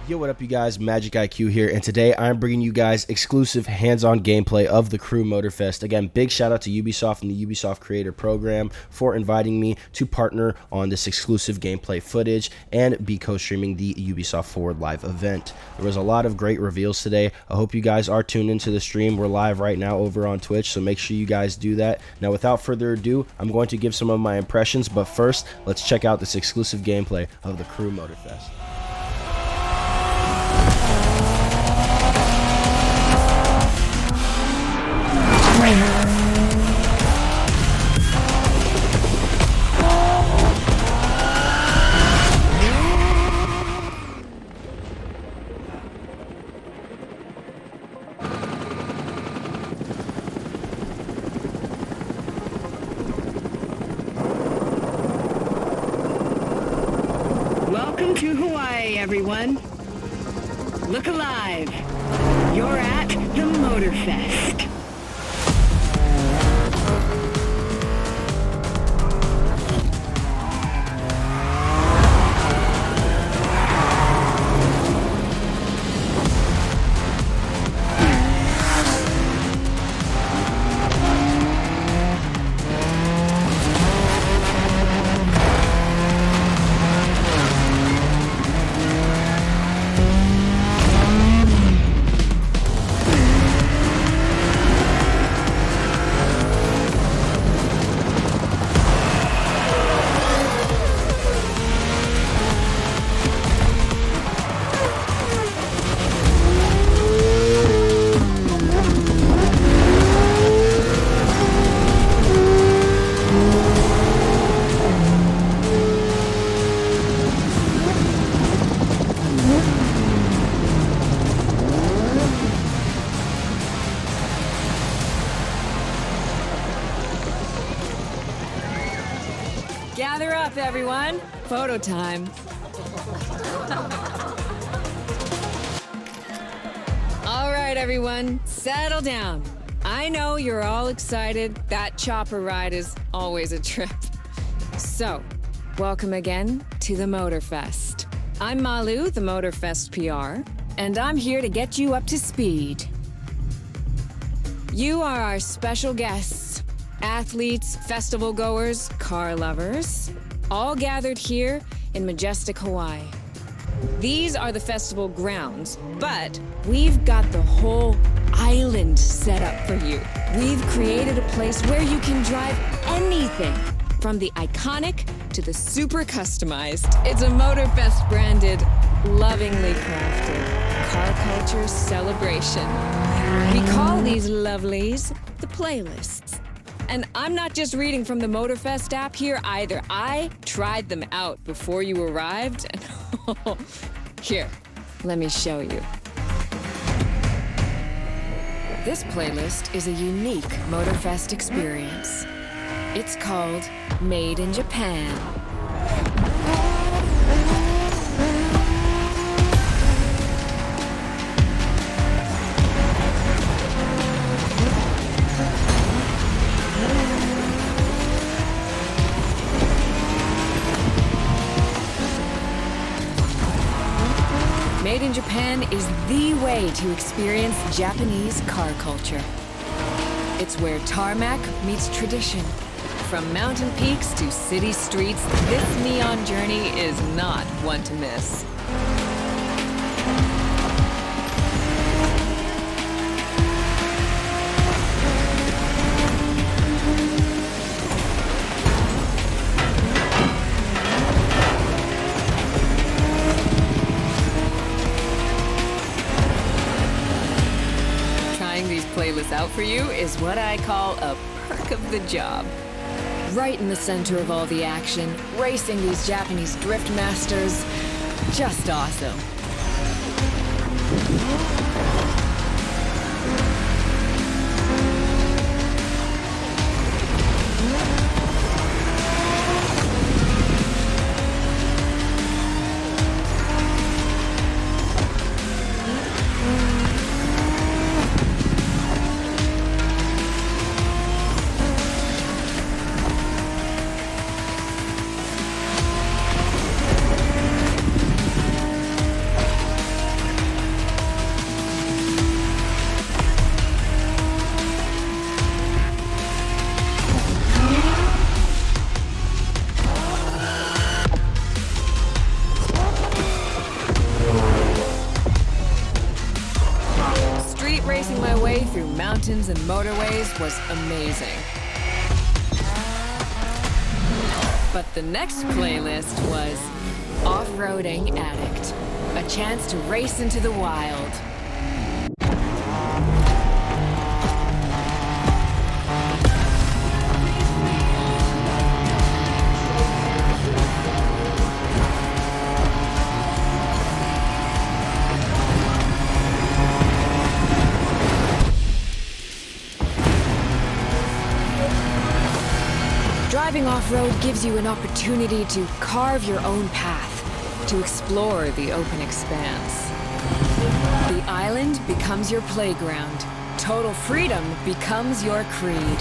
Yo, what up, you guys? MxgicIQ here, and today I'm bringing you guys exclusive hands-on gameplay of the Crew Motorfest. Again, big shout out to Ubisoft and the Ubisoft Creator Program for inviting me to partner on this exclusive gameplay footage and be co-streaming the Ubisoft Forward Live event. There was a lot of great reveals today. I hope you guys are tuned into the stream. We're live right now over on Twitch, so make sure you guys do that. Now, without further ado, I'm going to give some of my impressions, but first, let's check out this exclusive gameplay of the Crew Motorfest. Welcome to Hawaii, everyone. Look alive. You're at the Motorfest. Gather up, everyone. Photo time. All right, everyone, settle down. I know you're all excited. That chopper ride is always a trip. So, welcome again to the Motorfest. I'm Malu, the Motorfest PR, and I'm here to get you up to speed. You are our special guests. Athletes, festival goers, car lovers, all gathered here in majestic Hawaii. These are the festival grounds, but we've got the whole island set up for you. We've created a place where you can drive anything, from the iconic to the super customized. It's a Motorfest branded, lovingly crafted car culture celebration. We call these lovelies the playlists. And I'm not just reading from the Motorfest app here either. I tried them out before you arrived. And here, let me show you. This playlist is a unique Motorfest experience. It's called Made in Japan. Made in Japan is the way to experience Japanese car culture. It's where tarmac meets tradition. From mountain peaks to city streets, this neon journey is not one to miss. Playlist out for you is what I call a perk of the job. Right in the center of all the action, racing these Japanese drift masters, just awesome. through mountains and motorways was amazing. But the next playlist was Off-Roading Addict, a chance to race into the wild. Driving off-road gives you an opportunity to carve your own path, to explore the open expanse. The island becomes your playground. Total freedom becomes your creed.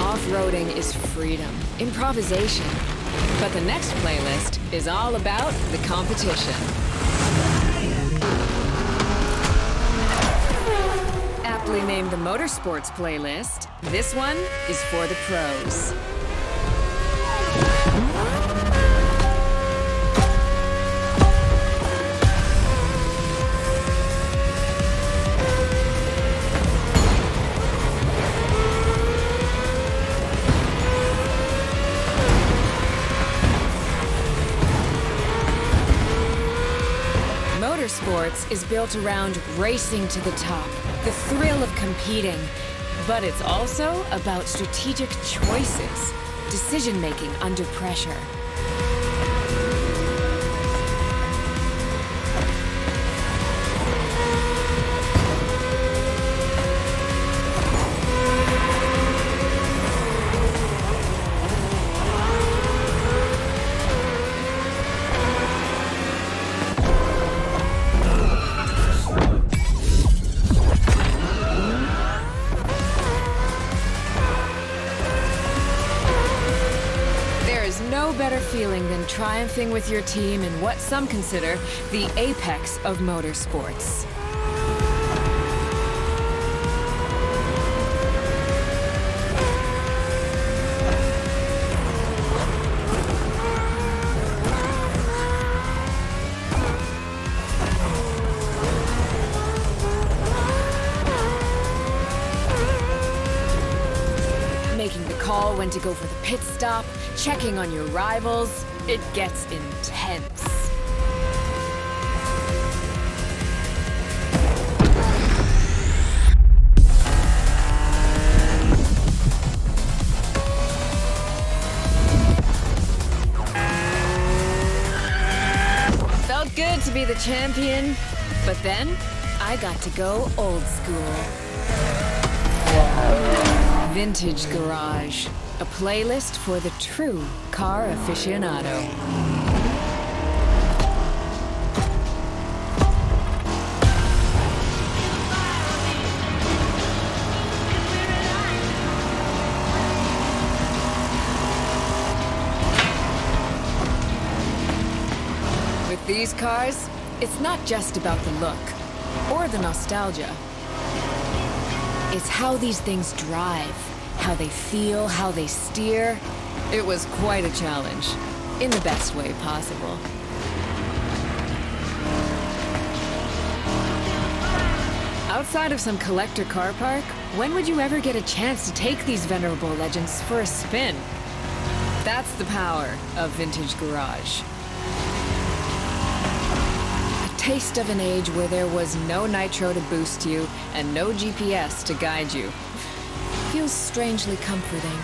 Off-roading is freedom, improvisation. But the next playlist is all about the competition. Aptly named the Motorsports playlist, this one is for the pros. Motorsports is built around racing to the top, the thrill of competing. But it's also about strategic choices, decision-making under pressure. No better feeling than triumphing with your team in what some consider the apex of motorsports. Making the call when to go for the pit stop, checking on your rivals, it gets intense. Felt good to be the champion, but then I got to go old school. Vintage Garage, a playlist for the true car aficionado. With these cars, it's not just about the look or the nostalgia. It's how these things drive, how they feel, how they steer. It was quite a challenge, in the best way possible. Outside of some collector car park, when would you ever get a chance to take these venerable legends for a spin? That's the power of Vintage Garage. Taste of an age where there was no nitro to boost you and no GPS to guide you. Feels strangely comforting.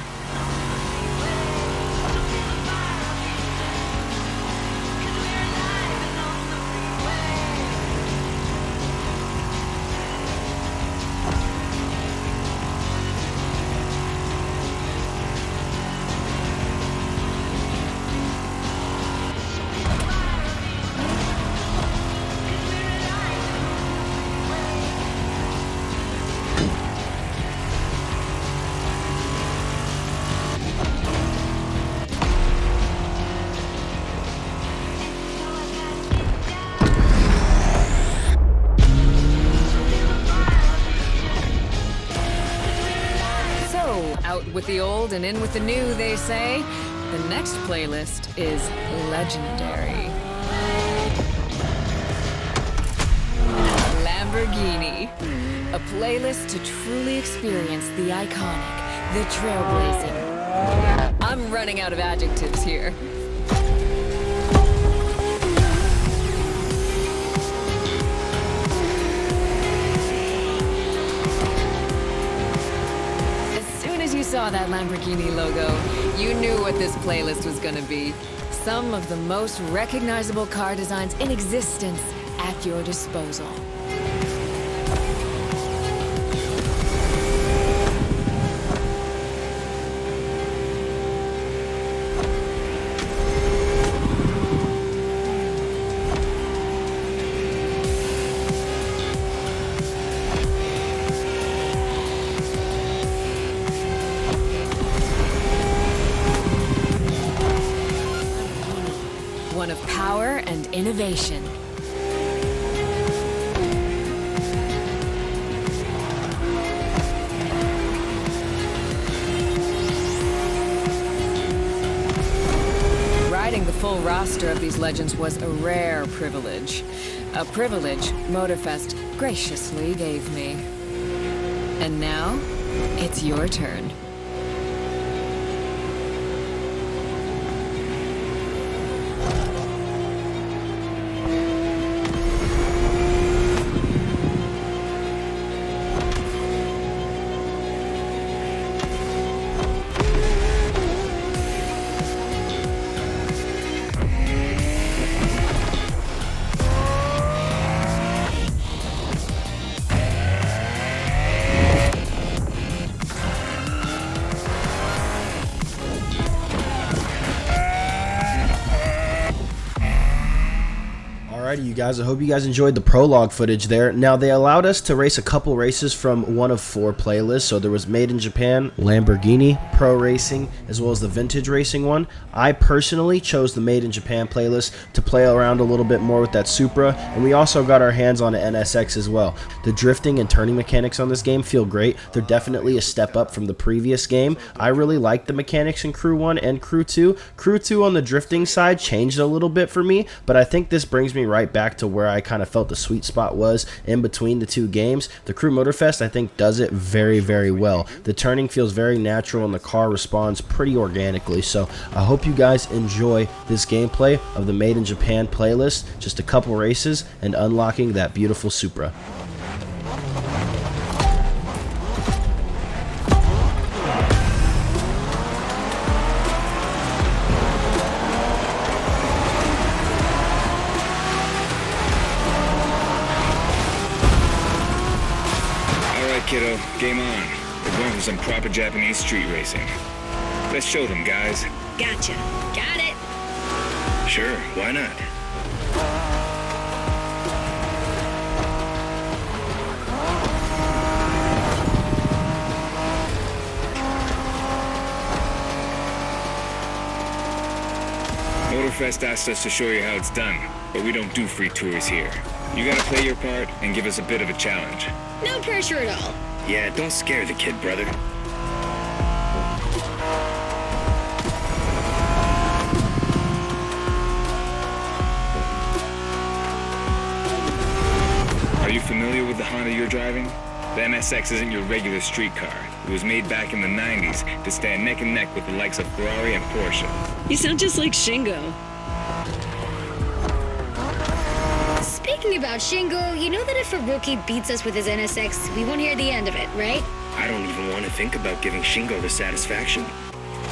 Out with the old and in with the new, they say. The next playlist is legendary. Lamborghini. A playlist to truly experience the iconic, the trailblazing. I'm running out of adjectives here. You saw that Lamborghini logo, you knew what this playlist was gonna be. Some of the most recognizable car designs in existence at your disposal. One of power and innovation. Riding the full roster of these legends was a rare privilege. A privilege Motorfest graciously gave me. And now, it's your turn. Alrighty, you guys, I hope you guys enjoyed the prologue footage there. Now, they allowed us to race a couple races from one of 4 playlists. So there was Made in Japan, Lamborghini, Pro Racing, as well as the Vintage Racing one. I personally chose the Made in Japan playlist to play around a little bit more with that Supra, and we also got our hands on an NSX as well. The drifting and turning mechanics on this game feel great. They're definitely a step up from the previous game. I really like the mechanics in Crew 1 and Crew 2. Crew 2 on the drifting side changed a little bit for me, but I think this brings me right back to where I kind of felt the sweet spot was in between the 2 games. The Crew Motorfest, I think, does it very, very well. The turning feels very natural and the car responds pretty organically. So I hope you guys enjoy this gameplay of the Made in Japan playlist. Just a couple races and unlocking that beautiful Supra. Kiddo, game on. We're going for some proper Japanese street racing. Let's show them, guys. Gotcha. Got it. Sure, why not? Motorfest asked us to show you how it's done, but we don't do free tours here. You gotta play your part and give us a bit of a challenge. No pressure at all. Yeah, don't scare the kid, brother. Are you familiar with the Honda you're driving? The NSX isn't your regular street car. It was made back in the 90s to stand neck and neck with the likes of Ferrari and Porsche. You sound just like Shingo. Speaking about Shingo, you know that if a rookie beats us with his NSX, we won't hear the end of it, right? I don't even want to think about giving Shingo the satisfaction.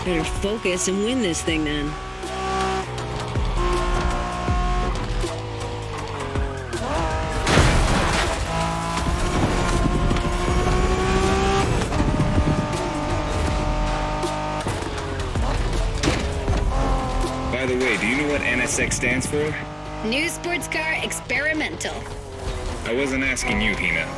Better focus and win this thing then. By the way, do you know what NSX stands for? New sports car experimental. I wasn't asking you, Hina.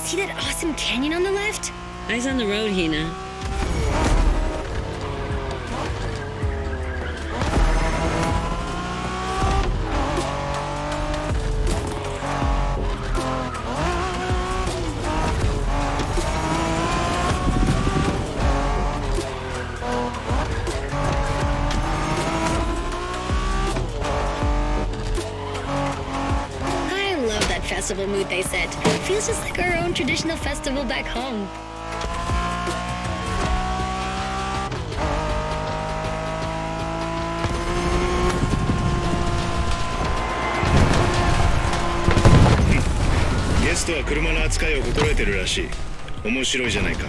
See that awesome canyon on the left? Eyes on the road, Hina. Festival mood they set. Feels just like our own traditional festival back home. Guest は車の扱いを心得てるらしい。面白いじゃないか。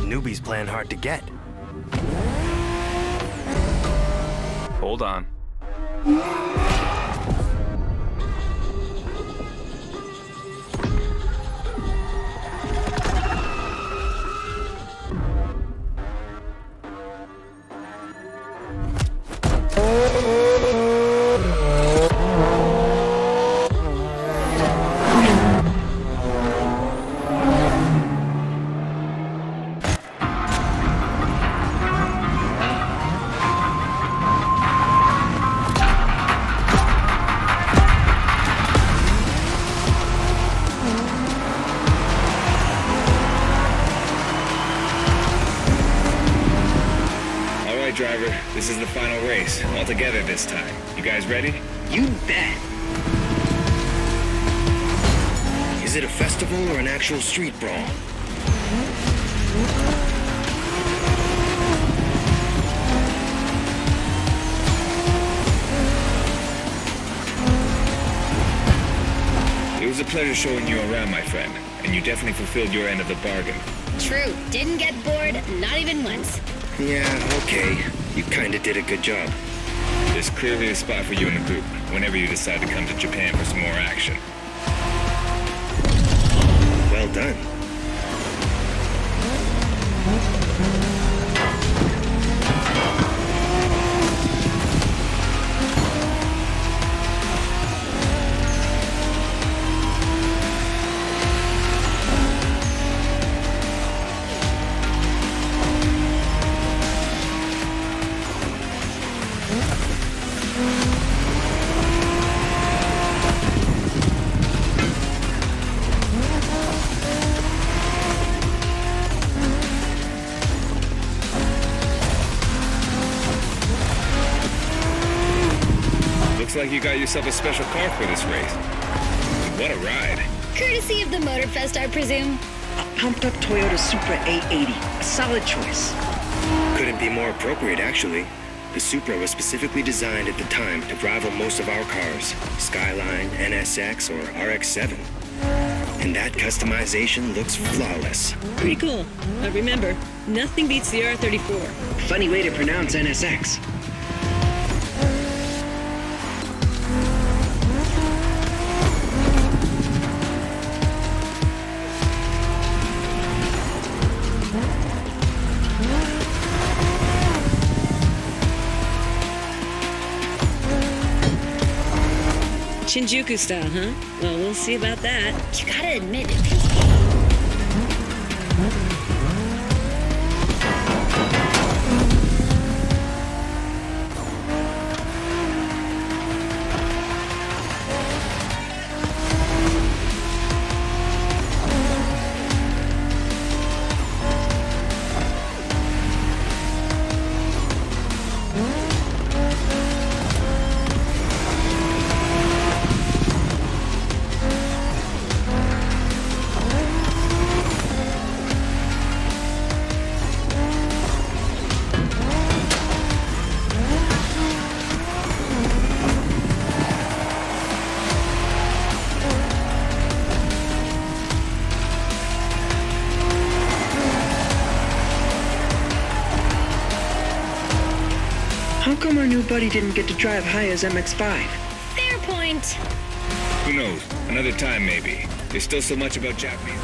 Newbies playing hard to get. Hold on. Driver, this is the final race, all together this time. You guys ready? You bet. Is it a festival or an actual street brawl? It was a pleasure showing you around, my friend, and you definitely fulfilled your end of the bargain. True. Didn't get bored, not even once. Yeah, okay. You kinda did a good job. There's clearly a spot for you in the group whenever you decide to come to Japan for some more action. Well done. Looks like you got yourself a special car for this race. What a ride. Courtesy of the Motorfest, I presume. A pumped-up Toyota Supra 880. A solid choice. Couldn't be more appropriate, actually. The Supra was specifically designed at the time to rival most of our cars, Skyline, NSX, or RX-7. And that customization looks flawless. Pretty cool. But remember, nothing beats the R34. Funny way to pronounce NSX. Shinjuku style, huh? Well, we'll see about that. You gotta admit, Nobody didn't get to drive high as MX-5. Fair point. Who knows? Another time, maybe. There's still so much about Japanese.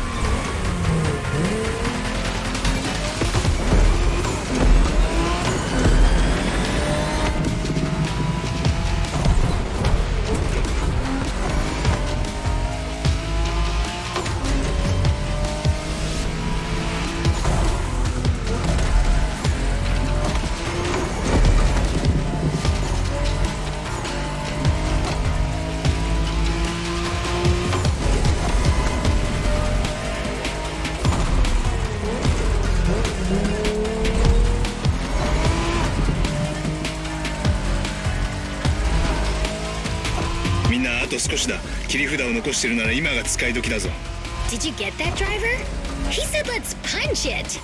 Did you get that, driver? He said let's punch it.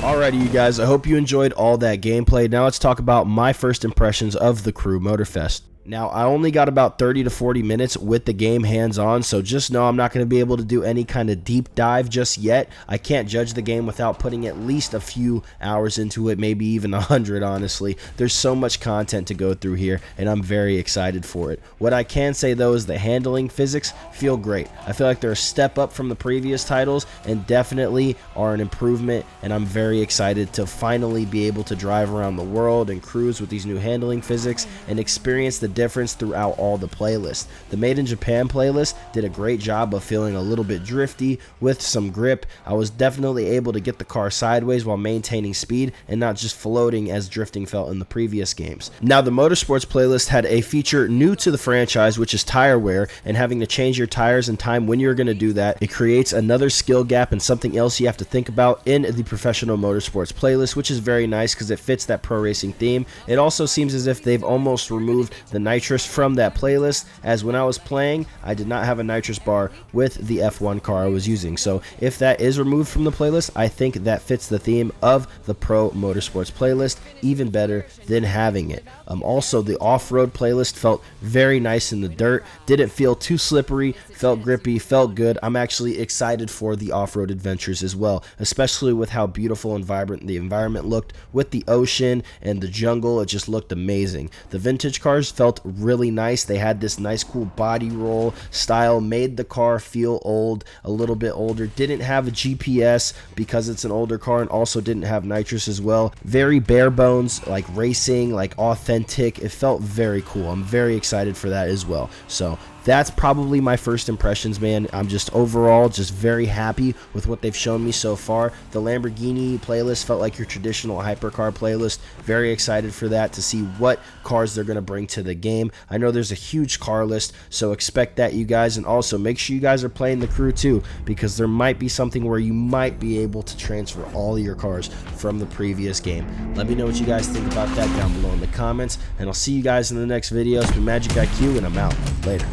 Alrighty, you guys, I hope you enjoyed all that gameplay. Now let's talk about my first impressions of the Crew Motorfest. Now, I only got about 30 to 40 minutes with the game hands-on, so just know I'm not going to be able to do any kind of deep dive just yet. I can't judge the game without putting at least a few hours into it, maybe even 100, honestly. There's so much content to go through here, and I'm very excited for it. What I can say, though, is the handling physics feel great. I feel like they're a step up from the previous titles and definitely are an improvement, and I'm very excited to finally be able to drive around the world and cruise with these new handling physics and experience the difference throughout all the playlists. The Made in Japan playlist did a great job of feeling a little bit drifty with some grip. I was definitely able to get the car sideways while maintaining speed and not just floating as drifting felt in the previous games. Now, the Motorsports playlist had a feature new to the franchise, which is tire wear, and having to change your tires in time when you're going to do that. It creates another skill gap and something else you have to think about in the Professional Motorsports playlist, which is very nice because it fits that pro racing theme. It also seems as if they've almost removed the nitrous from that playlist, as when I was playing, I did not have a nitrous bar with the F1 car I was using. So if that is removed from the playlist, I think that fits the theme of the Pro Motorsports playlist even better than having it. Also, the off-road playlist felt very nice in the dirt, didn't feel too slippery, felt grippy, felt good. I'm actually excited for the off-road adventures as well, especially with how beautiful and vibrant the environment looked with the ocean and the jungle. It just looked amazing. The vintage cars felt really nice. They had this nice cool body roll style, made the car feel old, a little bit older. Didn't have a GPS because it's an older car, and also didn't have nitrous as well. Very bare bones, like racing, like authentic. It felt very cool. I'm very excited for that as well. So that's probably my first impressions, man. I'm just overall just very happy with what they've shown me so far. The Lamborghini playlist felt like your traditional hypercar playlist. Very excited for that, to see what cars they're going to bring to the game. I know there's a huge car list, so expect that, you guys. And also make sure you guys are playing the Crew too, because there might be something where you might be able to transfer all of your cars from the previous game. Let me know what you guys think about that down below in the comments, and I'll see you guys in the next video. It's been MxgicIQ, and I'm out. Later.